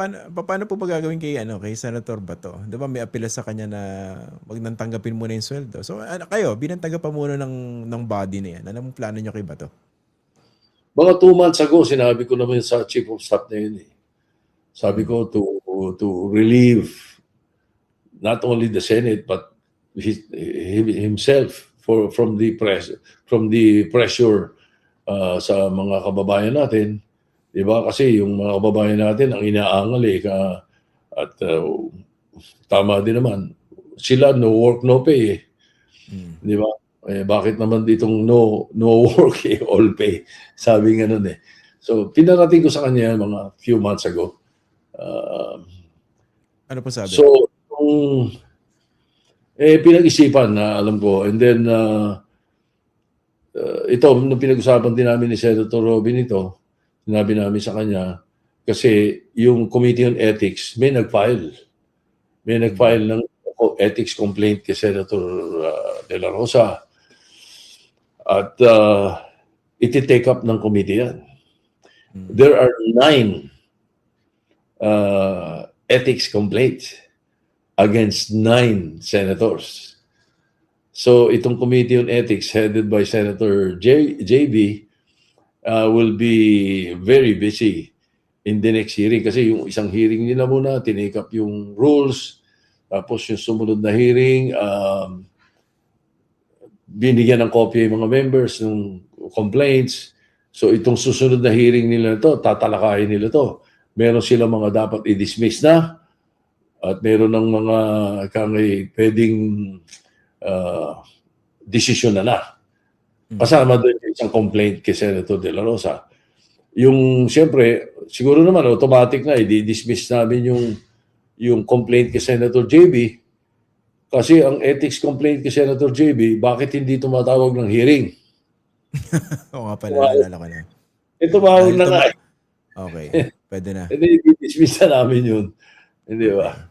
paano po ba gagawin kay kay Senator Bato? 'Di ba may apela sa kanya na wag nang tanggapin muna yung sweldo. So kayo bilang tagapamuno ng body na yan, anong plano niyo kay Bato? Mga 2 months ago, sinabi ko naman sa Chief of Staff na yun eh. Sabi ko to relieve not only the Senate but himself from the pressure sa mga kababayan natin. Diba? Kasi yung mga kababayan natin ang inaangal at tama din naman. Sila no work, no pay eh. Diba? Bakit naman ditong no work all pay? Sabi nga nun eh. So, pinarating ko sa kanya mga few months ago. Ano po sabi? So, pinag-isipan na alam ko. And then, ito, nung pinag-usapan din namin ni Senator Robin ito, sinabi namin sa kanya, kasi yung Committee on Ethics, may nag-file. May nag-file ng ethics complaint kay Senator De La Rosa. At iti-take up ng committee yan. There are 9 ethics complaints against 9 senators. So itong Committee on Ethics headed by Senator JB will be very busy in the next hearing. Kasi yung isang hearing nila muna, tinake up yung rules. Tapos yung sumunod na hearing, binigyan ng kopya yung mga members ng complaints. So itong susunod na hearing nila to, tatalakayin nila to. Meron sila mga dapat i-dismiss na at meron ng mga pwedeng desisyon na. Kasama doon yung isang complaint kay Senator De La Rosa. Yung siyempre, siguro naman automatic na i-dismiss namin yung complaint kay Senator JB. Kasi ang ethics complaint kay Senator JB, bakit hindi tumatawag ng hearing? Oo nga pala, naalala ko na. Tumawag na nga. Okay, pwede na. Hindi, i-dismiss na namin yun. Hindi ba?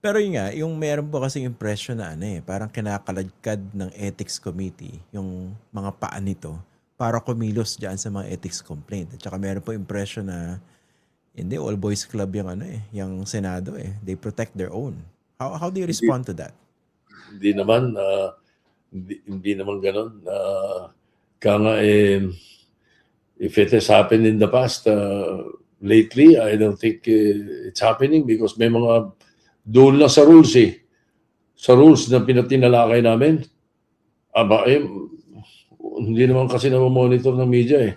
Pero yun nga, yung meron po kasing impression na parang kinakaladkad ng ethics committee yung mga paan nito para kumilos dyan sa mga ethics complaint. At saka meron po impression na hindi, all boys club yung yung Senado They protect their own. How do you respond to that? Hindi naman, hindi naman ganun. Kaya nga, if it has happened in the past, lately, I don't think it's happening because may mga doon lang sa rules eh. Sa rules na pinatinalakay namin, hindi naman kasi na-monitor ng media eh.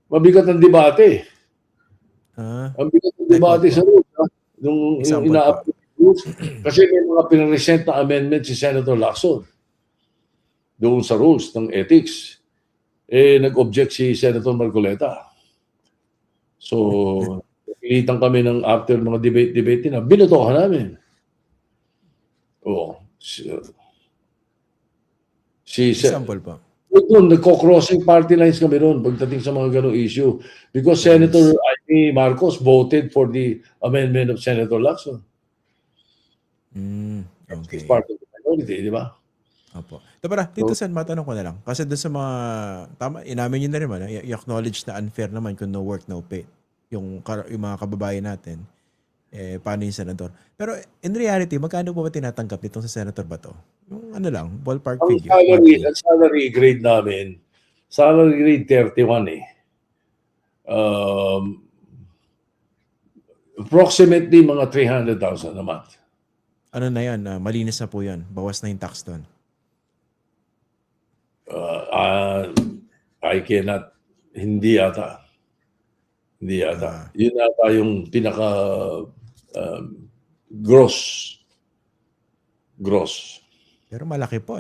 Mabigat ang debate. Ang bigat ng debate sa rules. Yung ina-upload rules. Kasi may mga pinresent na amendment si Senator Lacson doon sa rules ng ethics. Nag-object si Senator Marcoleta. So, pilitan kami ng after mga debate na, binotohan namin. Example pa. Doon, nagko-crossing party lines kami ron pagdating sa mga ganong issue. Because Senator Amy Marcos voted for the amendment of Senator Lacson. Okay. It's part of the minority, di ba? Opo. Dito Sen, matanong ko na lang. Kasi doon sa mga, tama, inamin nyo na rin i-acknowledge na unfair naman kung no work, no pay. Yung mga kababayan natin, paano yung senador. Pero in reality, magkano po ba tinatanggap nitong sa Senator Bato? Yung ballpark figure. Ang salary grade namin, salary grade 31 approximately mga 300,000 a month. Ano na yan? Malinis na po yan. Bawas na yung tax doon. I cannot, hindi yata. Yun yata yung pinaka gross. Pero malaki po,